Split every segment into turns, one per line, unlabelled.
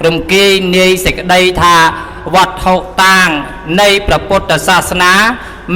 រំគេនាយសេចក្តីថាវត្ថុតាងនៃព្រះពុទ្ធសាសនា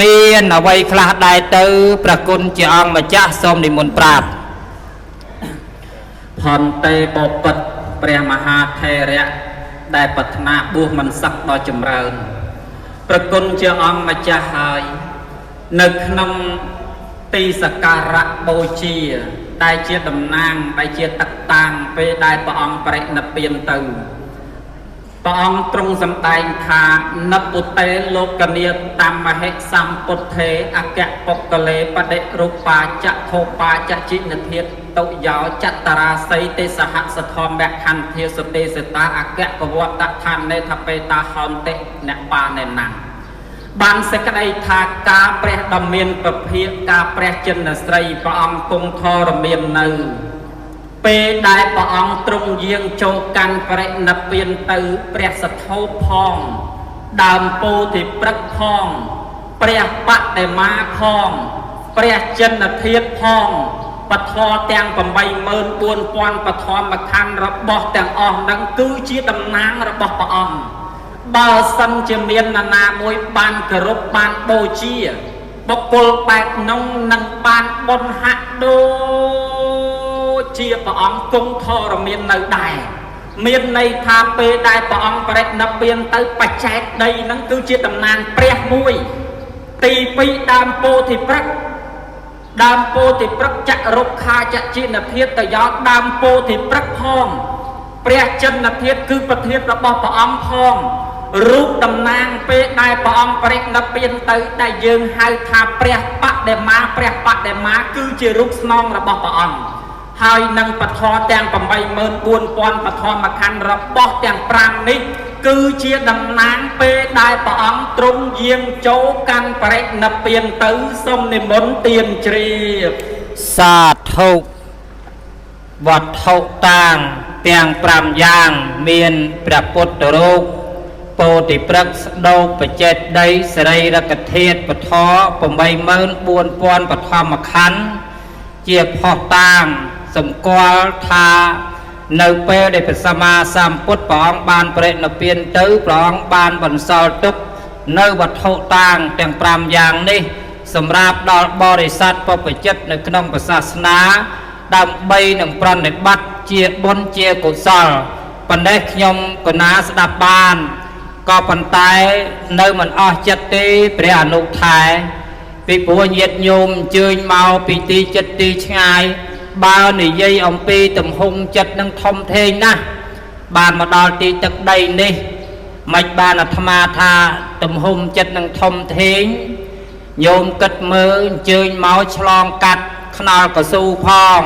មានអ្វីខ្លះដែរទៅព្រះគុណជាអង្គម្ចាស់សូមនិមន្តប្រាប់
ផនតេបពិតព្រះមហាថេរៈដែលប្រាថ្នាបួសមិនសឹកដល់ចម្រើនព្រះគុណជាអង្គម្ចាស់ហើយនៅក្នុងទីសក្ការៈបូជាដែលជាតំណាងដែលជាទឹកតាំងពេលដែលព្រះអង្គបរិនិព្វានទៅព្រះអង្គទ្រង់សម្ដែងថានិពុតេលោកនីតមហិសម្ពុទ្ធេអគ្គបុគ្គលេបដិរូបាចធោបាចជីនធាតតុយោចតរាសីទេសហសធម្មខន្ធាសទេសតាអគ្គពវតឋានេថបេតាហន្តិអ្នកបានណាំបានសេចក្តីថាការព្រះដ៏មានពភាកការព្រះចិនស្រីព្រះអង្គគង់ធរមាននៅពេលដែលព្រះអង្គទ្រង់យាងចូលកាន់បរិនិព្វានទៅព្រះសទ្ធោផងដើមពោធិព្រឹកផងព្រះបដិមាផងព្រះចិនធាតុផងពធទាំង 84000 ពធមខណ្ឌរបស់ទាំងអស់នឹងគឺជាតំណាងរបស់ព្រះអង្គបើសិនជាមាននរណាមួយបានគោរពបានបូជាបុគ្គលបែបនោះនឹងបានបុណ្យហក្សដូចជាព្រះអង្គគង់ធរមាននៅដែរមានន័យថាពេលដែលព្រះអង្គបរិនិព្វានទៅបច្ចេកដីនឹងគឺជាតំណាងព្រះមួយទី2ដើមពោធិព្រឹកដើមពោធិព្រឹកចក្រុក្ខាចជីនធាតទៅយកដើមពោធិព្រឹកផងព្រះចិនធាតគឺប្រធានរបស់ព្រះអង្គផងរូបតំណាងពេលដែលព្រះអង្គបរិនិព្វានទៅដែលយើងហៅថាព្រះបដិមាព្រះបដិមាគឺជារូបស្នងរបស់ព្រះអង្គហើយនឹងពធទាំង 84000 ពធមខណ្ឌរបស់ទាំង5នេះគឺជាតំណាងពេលដែលព្រះអង្គទ្រង់យាងចូលកាន់បរិនិព្វានទៅសូមនិមន្តទានជ្រាប
សាធុវត្ថុតាងទាំង5យ៉ាងមានព្រះពុទ្ធរូបពោធិព្រឹកស្ដោកបច្ចេតដីសរីរកធាតុពធ 84000 ពធមខណ្ឌជាផុសតាងសម្គាល់ថានៅពេលដែលព្រះសម្មាសម្ពុទ្ធព្រះអង្គបានបរិនិព្វានទៅព្រះអង្គបានបន្សល់ទុកនៅវត្ថុតាងទាំង5យ៉ាងនេះសម្រាប់ដល់បរិស័ទពុព្វជិតនៅក្នុងព្រះសាសនាដើម្បីនឹងប្រណិប័តជាបុណ្យជាកុសលប៉ុន្តែខ្ញុំកណាស្ដាប់បានក៏ប៉ុន្តែនៅមិនអស់ចិត្តទេព្រះអនុថែពីព្រោះញាតិញោមអញ្ជើញមកពីទីចិត្តទីឆ្ងាយបើនិយាយអំពីទំហំចិត្តនឹងធំធេងណាស់បានមកដល់ទីទឹកដីនេះមិនបានអាត្មាថាទំហំចិត្តនឹងធំធេងញោមគិតមើលអញ្ជើញមកឆ្លងកាត់ខ្នល់កស៊ូផង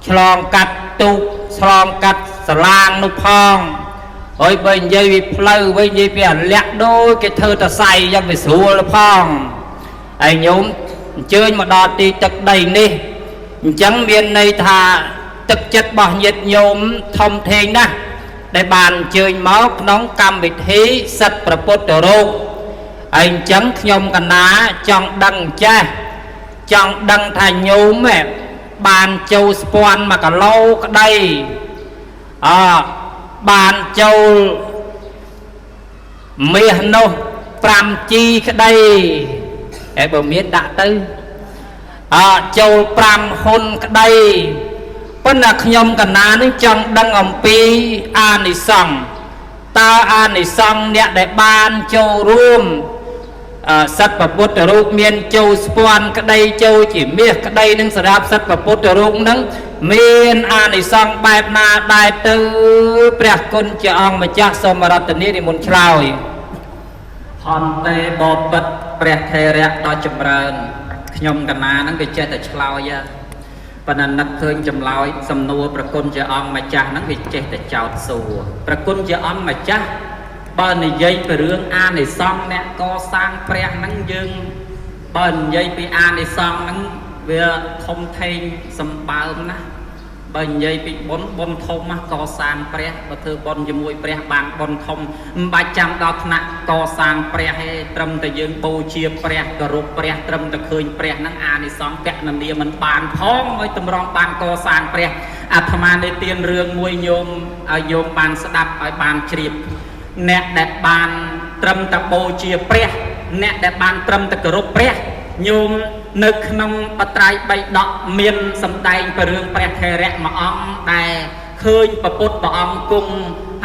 ឆ្លងកាត់ទូកឆ្លងកាត់សាឡាងនោះផងហើយបើនិយាយពីផ្លូវវិញនិយាយពីអាលាក់ដូចគេធ្វើតសៃយ៉ាងវាស្រួលផងហើយញោមអញ្ជើញមកដល់ទីទឹកដីនេះអញ្ចឹងមានន័យថាទឹកចិត្តរបស់ញាតិញោមធំធេងណាស់ដែលបានអញ្ជើញមកក្នុងកម្មវិធីសិទ្ធិព្រះពុទ្ធរូបហើយអញ្ចឹងខ្ញុំកណាចង់ដឹងចេះចង់ដឹងថាញោមបានចូលស្ពាន់1គីឡូក្តីបានចូលមាសនោះ 5G ក្តីហើយបើមានដាក់ទៅចូល5ហ៊ុនក្តីប៉ុន្តែខ្ញុំកណានឹងចង់ដឹងអំពីអានិសង្ឃតើអានិសង្ឃអ្នកដែលបានចូលរួមសត្វពុទ្ធរូបមានចូលស្ពាន់ក្តីចូលជាមាសក្តីនឹងសម្រាប់សត្វពុទ្ធរូបនឹងមានអានិសង្ឃបែបណាដែរទៅព្រះគុណជាអង្គម្ចាស់សូមរតនានិមន្តឆ្លើយ
ផនតេបពិតព្រះថេរៈដ៏ចម្រើនខ្ញុំកណាហ្នឹងវាចេះតែឆ្លើយប៉ុន្តែនឹកឃើញចម្លើយសំណួរប្រគុណជាអង្គម្ចាស់ហ្នឹងវាចេះតែចោទសួរប្រគុណជាអង្គម្ចាស់បើនិយាយពីរឿងអានិសង្ឃអ្នកកសាងព្រះហ្នឹងយើងបើនិយាយពីអានិសង្ឃហ្នឹងវាធំធេងសម្បើមណាស់បើនិយាយពីបុណ្យធំកសាងព្រះបើធ្វើបុណ្យជាមួយព្រះបានបុណ្យធំមិនបាច់ចាំដល់ថ្នាក់កសាងព្រះទេត្រឹមតែយើងបូជាព្រះគោរពព្រះត្រឹមតែឃើញព្រះហ្នឹងអានិសង្ឃកណនីមិនបានផងឲ្យតម្រង់បានកសាងព្រះ អាត្មានៃទានរឿងមួយញោមឲ្យញោមបានស្ដាប់ឲ្យបានជ្រាបអ្នកដែលបានត្រឹមតែបូជាព្រះអ្នកដែលបានត្រឹមតែគោរពព្រះញោមនៅក្នុងបត្រៃបីដកមានសម្ដែងពីរឿងព្រះថេរៈមួយអង្គដែលឃើញព្រះពុទ្ធព្រះអង្គគង់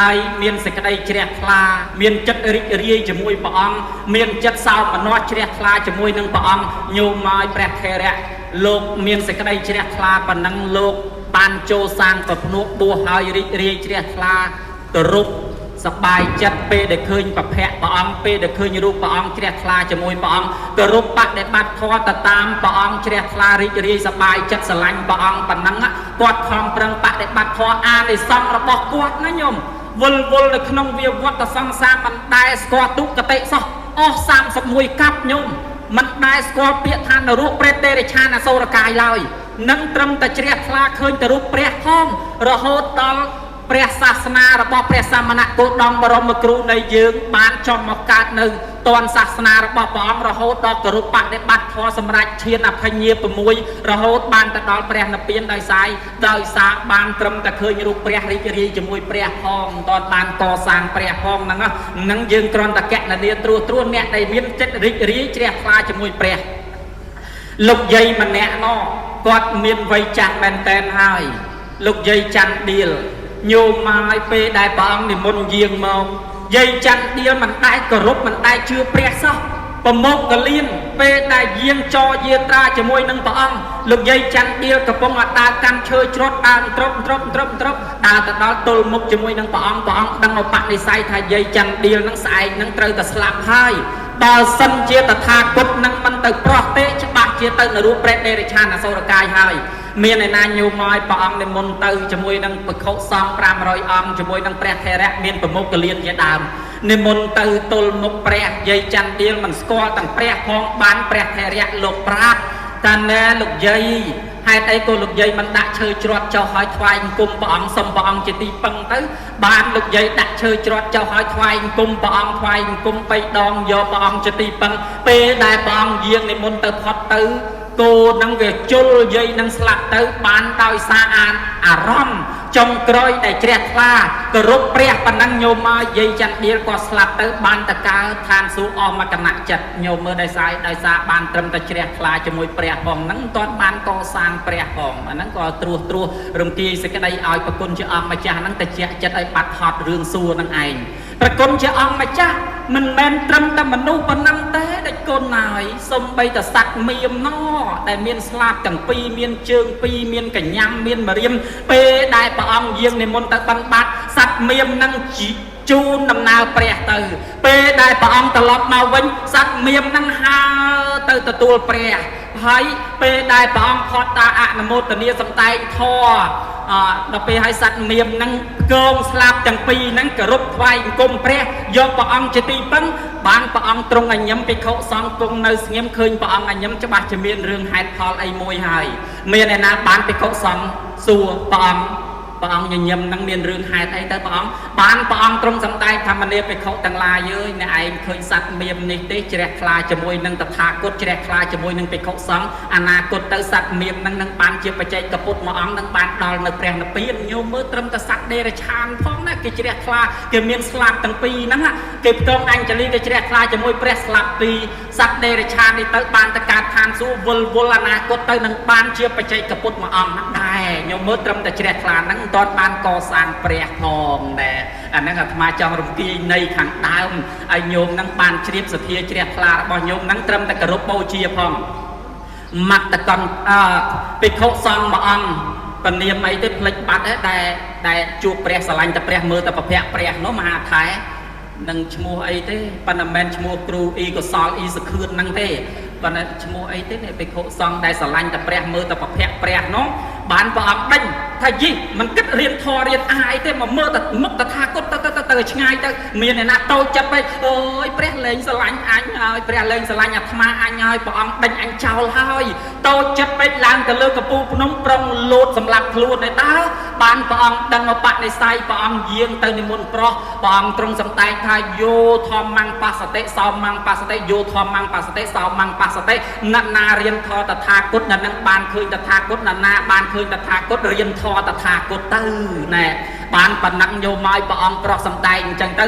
ហើយមានសេចក្តីជ្រះថ្លាមានចិត្តរីករាយជាមួយព្រះអង្គមានចិត្តសោមនស្សជ្រះថ្លាជាមួយនឹងព្រះអង្គញោមមកព្រះថេរៈលោកមានសេចក្តីជ្រះថ្លាប៉ុណ្ណឹងលោកបានចូលសាងប្រភ្នោះបួសហើយរីករាយជ្រះថ្លាគោរពសប្បាយចិត្តពេលដែលឃើញប្រភពព្រះអង្គពេលដែលឃើញរូបព្រះអង្គជ្រះថ្លាជាមួយព្រះអង្គគោរពបដិបត្តិធម៌ទៅតាមព្រះអង្គជ្រះថ្លារីករាយសប្បាយចិត្តស្រឡាញ់ព្រះអង្គប៉ុណ្ណឹងគាត់ខំប្រឹងបដិបត្តិធម៌អានិសង្សរបស់គាត់ណាញោមវល់នៅក្នុងវាវត្តសង្សារមិនដែលស្គាល់ទុគតិសោះអស់31កាប់ញោមមិនដែលស្គាល់ពាក្យថានរកប្រេតទេរិឆានអសូរកាយឡើយនឹងត្រឹមតែជ្រះថ្លាឃើញតែរូបព្រះផងរហូតដល់ព្រះសាសនារបស់ព្រះសមណគោតមបរមគ្រូនៃយើងបានចុះមកកើតនៅតនសាសនារបស់ព្រះអង្គរហូតដល់គោរពបដិបត្តិធម៌សម្រាប់ឈានអភិញ្ញា6រហូតបានទៅដល់ព្រះនិព្វានដោយសារបានត្រឹមតែឃើញរូបព្រះរីករាយជាមួយព្រះផងតនបានកសាងព្រះផងហ្នឹងយើងគ្រាន់តែកណនាត្រួសអ្នកដែលមានចិត្តរីករាយជ្រះថ្លាជាមួយព្រះលោកយាយម្នាក់នោះគាត់មានវ័យចាស់មែនតែនហើយលោកយាយច័ន្ទឌៀលញោមមកឲ្យពេលដែលព្រះអង្គនិមន្តយាងមកយាយច័ន្ទឌៀលមិនដែលគោរពមិនដែលជឿព្រះសោះប្រមុខកលៀនពេលដែលយាងចយាត្រាជាមួយនឹងព្រះអង្គលោកយាយច័ន្ទឌៀលកំពុងដើរកាន់ឈើជ្រត់ដើរត្រុបដើរទៅដល់ទល់មុខជាមួយនឹងព្រះអង្គដឹងឧបនិស្ស័យថាយាយច័ន្ទឌៀលនឹងស្អែកនឹងត្រូវតែស្លាប់ហើយបើសិនជាតថាគតនឹងមិនទៅប្រោះទេច្បាស់ជាទៅនរកប្រេតទេរិឆានអសូរកាយហើយមានឯណាញោមមកព្រះអង្គនិមន្តទៅជាមួយនឹងភិក្ខុសង្ឃ500អង្គជាមួយនឹងព្រះថេរៈមានប្រមុខកលៀនជាដើមនិមន្តទៅទល់មុខព្រះយាយច័ន្ទឌៀលមិនស្គាល់ទាំងព្រះផងបានព្រះថេរៈលោកប្រាប់តាណែលោកយាយហេតុអីក៏លោកយាយមិនដាក់ឈើជ្រត់ចុះឲ្យថ្វាយអង្គមព្រះអង្គសុំព្រះអង្គជាទីពឹងទៅបានលោកយាយដាក់ឈើជ្រត់ចុះឲ្យថ្វាយអង្គមព្រះអង្គថ្វាយអង្គម3ដងយកព្រះអង្គជាទីពឹងពេលដែលព្រះអង្គយាងនិមន្តទៅផុតទៅគោនឹងវាជុលយាយនឹងស្លាប់ទៅបានដោយសារអារម្មណ៍ចុងក្រោយដែលជ្រះថ្លាគោរពព្រះប៉ុណ្ណឹងញោមមកយាយច័ន្ទឌៀលក៏ស្លាប់ទៅបានតកើឋានសួគ៌អស់មកគណៈចិត្តញោមមើលដោយសារបានត្រឹមតែជ្រះថ្លាជាមួយព្រះផងហ្នឹងមិនទាន់បានកសាងព្រះផងអាហ្នឹងក៏ត្រួសរំទាយសេចក្តីឲ្យប្រគុណជាអង្គម្ចាស់ហ្នឹងតែជាចិត្តឲ្យបាត់ហត់រឿងសួរហ្នឹងឯងប្រគុណជាអង្គម្ចាស់មិនមែនត្រឹមតែមនុស្សប៉ុណ្ណឹងទេដែលគុណហើយសំបីតែសត្វមៀមណោដែលមានស្លាបទាំងពីរមានជើងពីរមានកញ្ញាំមានម្រាមពេលដែលព្រះអង្គយាងនិមន្តទៅបិណ្ឌបាតសត្វមៀមនឹងជូនដំណើរព្រះទៅពេលដែលព្រះអង្គត្រឡប់មកវិញសត្វមៀមនឹងហើរទៅទទួលព្រះហើយពេលដែលព្រះអង្គផុតតាអនុមោទនាសម្ដែងធម៌ដល់ពេលឲ្យសត្វមៀមនឹងកងស្លាប់ទាំងពីរហ្នឹងគោរពថ្វាយអង្គមព្រះយកព្រះអង្គជាទីពឹងបានព្រះអង្គទ្រង់អញ្ញឹមភិក្ខុសង្ឃគង់នៅស្ងៀមឃើញព្រះអង្គអញ្ញឹមច្បាស់ជាមានរឿងហេតុផលអីមួយហើយមានឯណាបានភិក្ខុសង្ឃសួរព្រះអង្គញញឹមនឹងមានរឿងហេតុអីទៅព្រះអង្គបានព្រះអង្គទ្រង់សម្ដែងថាមនីភិក្ខុទាំងឡាយអើយអ្នកឯងឃើញសត្វមៀមនេះទេជ្រះថ្លាជាមួយនឹងតថាគតជ្រះថ្លាជាមួយនឹងភិក្ខុសង្ឃអនាគតទៅសត្វមៀមនឹងបានជាបច្ចេកពុទ្ធមួយអង្គនឹងបានដល់នៅព្រះនិព្វានញោមមើលត្រឹមតែសត្វដេរឆានផងណាគេជ្រះថ្លាគេមានស្លាប់ទាំងពីរហ្នឹងគេផ្ទងអញ្ជលីគេជ្រះថ្លាជាមួយព្រះស្លាប់ពីសត្វដេរឆាននេះទៅបានទៅកើតឋានសួគ៌វល់អនាគតទៅនឹងបានជាបច្ចេកពុទ្ធមួយអង្គហ្នឹងដែរញោមមើលត្រឹមតែជ្រះថ្លាហ្នឹងតតបានកសាងព្រះផងដែរអាហ្នឹងអាត្មាចង់រំទាយនៃខាងដើមឲ្យញោមហ្នឹងបានជ្រាបសទ្ធាជ្រះថ្លារបស់ញោមហ្នឹងត្រឹមតែគោរពបូជាផងមត្តកន្តភិក្ខុសង្ឃមួយអង្គពនាមអីទេផ្លេចបាត់ដែលជួបព្រះស្រឡាញ់តែព្រះមើលតែប្រភពព្រះនោះមហាថែនឹងឈ្មោះអីទេប៉ុន្តែមិនមែនឈ្មោះគ្រូអ៊ីកុសលអ៊ីសខឿនហ្នឹងទេប៉ុន្តែឈ្មោះអីទេអ្នកភិក្ខុសង្ឃដែលស្រឡាញ់តែព្រះមើលតែប្រភពព្រះនោះបានព្រះអង្គដេញថាយីមិនគិតរៀនធម៌រៀនអាយទេមកមើលតែមុខតថាគតទៅឆ្ងាយទៅមានអ្នកណាតូចចិត្តពេកអូយព្រះលែងស្រឡាញ់អញហើយព្រះលែងស្រឡាញ់អាត្មាអញហើយព្រះអង្គដេញអញចោលហើយតូចចិត្តពេកឡើងទៅលើកំពូលភ្នំប្រងលោតសម្រាប់ខ្លួនឯតើបានព្រះអង្គដឹងឧបនិស្ស័យព្រះអង្គយាងទៅនិមន្តប្រោះព្រះអង្គទ្រង់សម្ដែងថាយោធម្មង្បសតិសោមង្បសតិយោធម្មង្បសតិសោមង្បសតិអ្នកណារៀនធម៌តថាគតអ្នកនឹងបានឃើញតថាគតអ្នកណាបានឃើញតថាគតរៀនធ តថាគតទៅណែបានប៉ុណ្ណឹងយកមកព្រះអង្គប្រោះសំដែងអញ្ចឹងទៅ